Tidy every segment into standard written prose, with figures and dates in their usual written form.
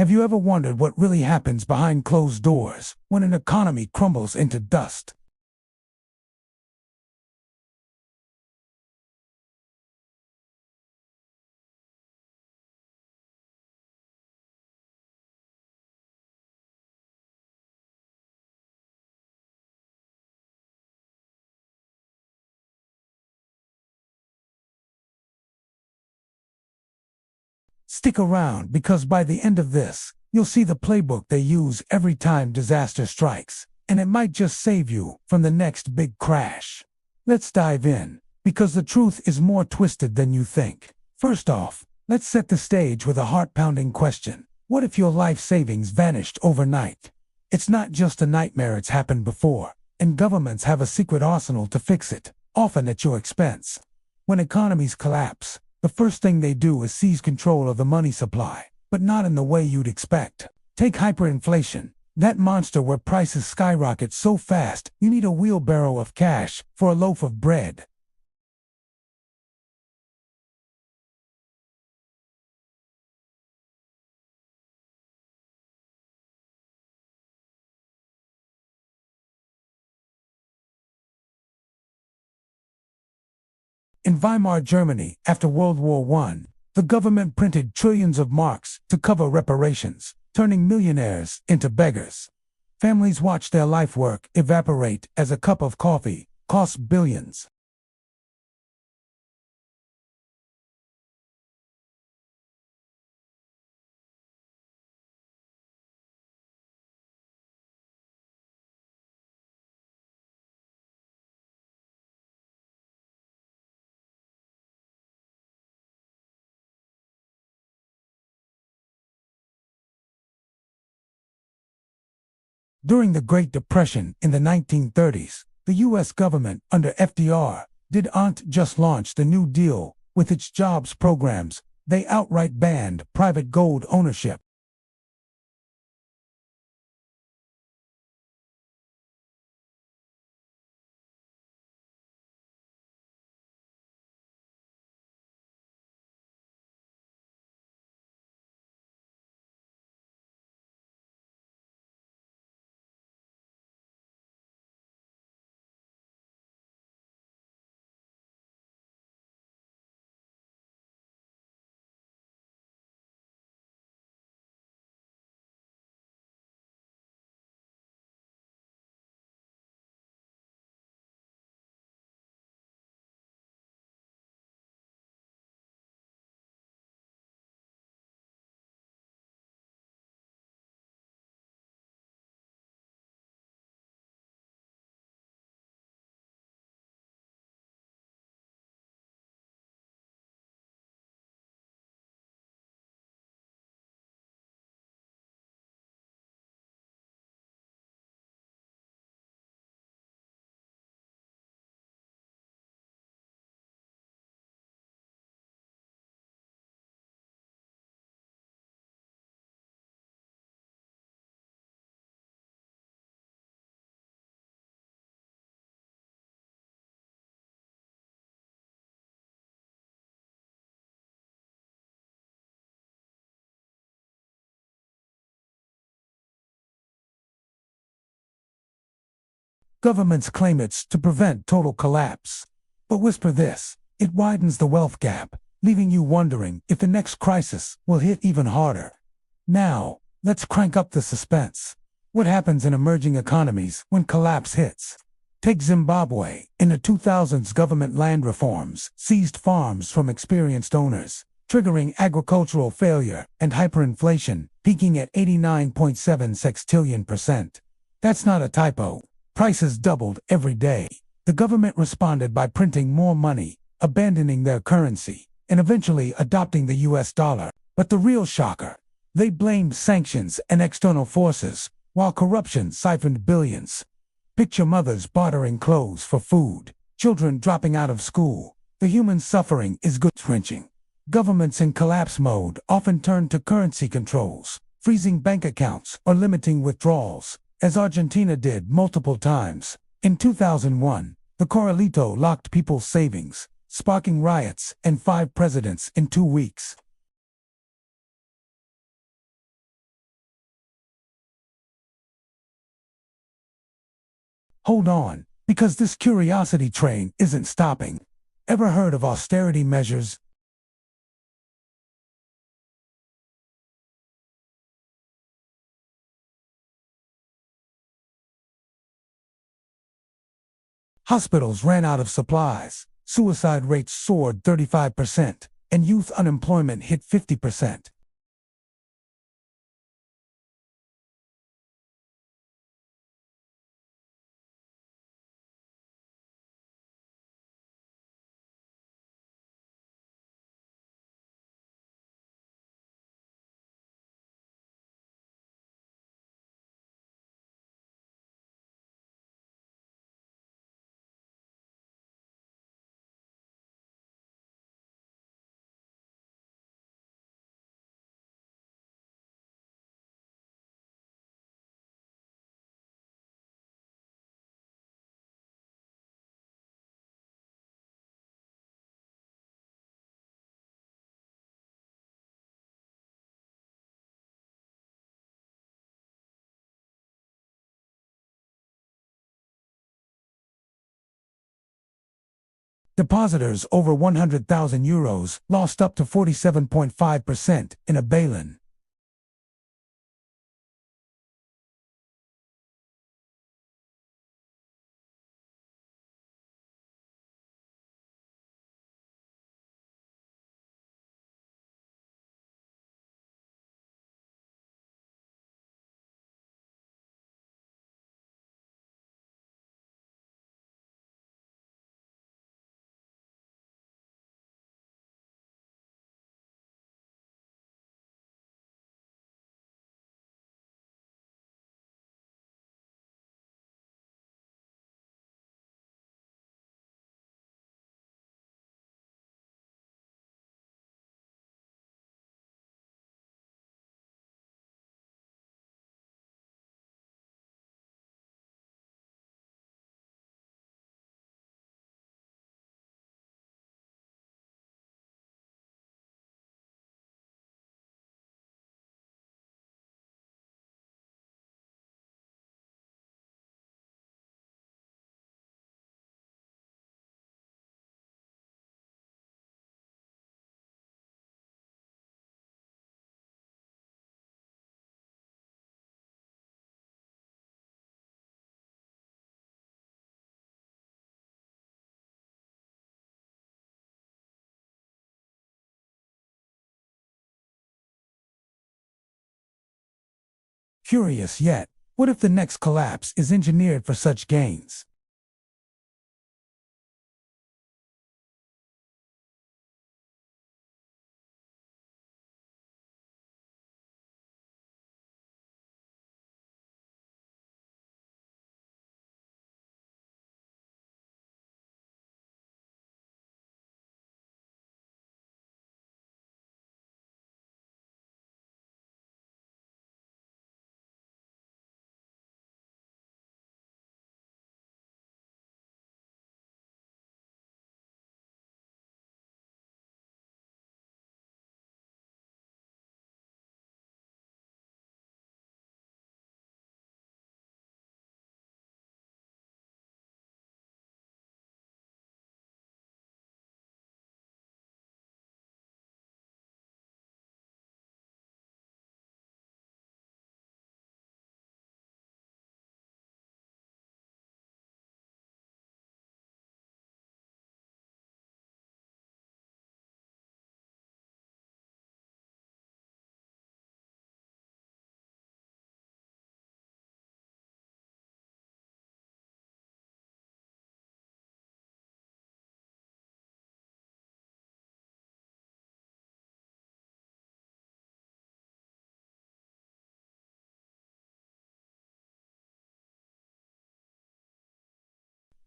Have you ever wondered what really happens behind closed doors when an economy crumbles into dust? Stick around, because by the end of this, you'll see the playbook they use every time disaster strikes, and it might just save you from the next big crash. Let's dive in, because the truth is more twisted than you think. First off, let's set the stage with a heart-pounding question. What if your life savings vanished overnight? It's not just a nightmare, it's happened before, and governments have a secret arsenal to fix it, often at your expense. When economies collapse, the first thing they do is seize control of the money supply, but not in the way you'd expect. Take hyperinflation, that monster where prices skyrocket so fast you need a wheelbarrow of cash for a loaf of bread. In Weimar Germany, after World War I, the government printed trillions of marks to cover reparations, turning millionaires into beggars. Families watched their life work evaporate as a cup of coffee costs billions. During the Great Depression in the 1930s, the U.S. government, under FDR, didn't just launch the New Deal with its jobs programs, they outright banned private gold ownership. Governments claim it's to prevent total collapse. But whisper this, it widens the wealth gap, leaving you wondering if the next crisis will hit even harder. Now, let's crank up the suspense. What happens in emerging economies when collapse hits? Take Zimbabwe. In the 2000s, government land reforms seized farms from experienced owners, triggering agricultural failure and hyperinflation, peaking at 89.7 sextillion%. That's not a typo. Prices doubled every day. The government responded by printing more money, abandoning their currency, and eventually adopting the US dollar. But the real shocker, they blamed sanctions and external forces, while corruption siphoned billions. Picture mothers bartering clothes for food, children dropping out of school. The human suffering is gut-wrenching. Governments in collapse mode often turn to currency controls, freezing bank accounts or limiting withdrawals, as Argentina did multiple times. In 2001, the Corralito locked people's savings, sparking riots and 5 presidents in 2 weeks. Hold on, because this curiosity train isn't stopping. Ever heard of austerity measures? Hospitals ran out of supplies, suicide rates soared 35%, and youth unemployment hit 50%. Depositors over 100,000 euros lost up to 47.5% in a bail-in. Curious yet, what if the next collapse is engineered for such gains?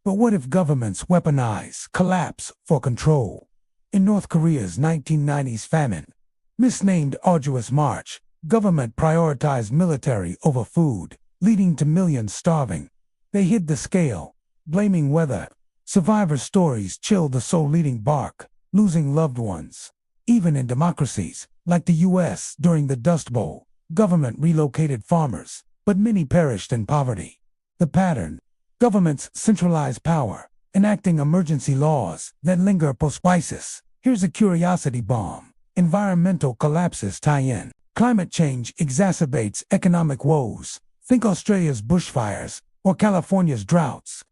But what if governments weaponize collapse for control? In North Korea's 1990s famine, misnamed Arduous March, government prioritized military over food, leading to millions starving. They hid the scale, blaming weather. Survivor stories chilled the soul-eating bark, losing loved ones. Even in democracies, like the US during the Dust Bowl, government relocated farmers, but many perished in poverty. The pattern: Governments centralize power, enacting emergency laws that linger post-crisis. Here's a curiosity bomb. Environmental collapses tie in. Climate change exacerbates economic woes. Think Australia's bushfires or California's droughts.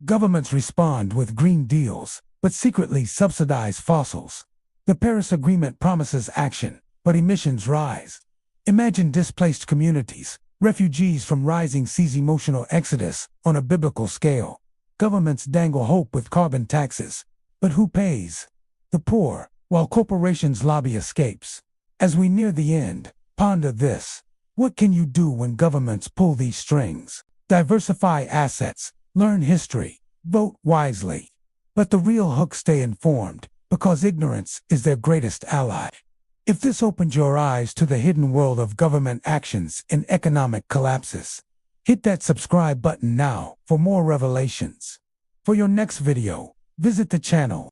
Governments respond with green deals, but secretly subsidize fossils. The Paris Agreement promises action, but emissions rise. Imagine displaced communities, refugees from rising seas, emotional exodus on a biblical scale. Governments dangle hope with carbon taxes, but who pays? The poor, while corporations lobby escapes. As we near the end, ponder this. What can you do when governments pull these strings? Diversify assets, learn history, vote wisely. But the real hook: stay informed, because ignorance is their greatest ally. If this opened your eyes to the hidden world of government actions in economic collapses, hit that subscribe button now for more revelations. For your next video, visit the channel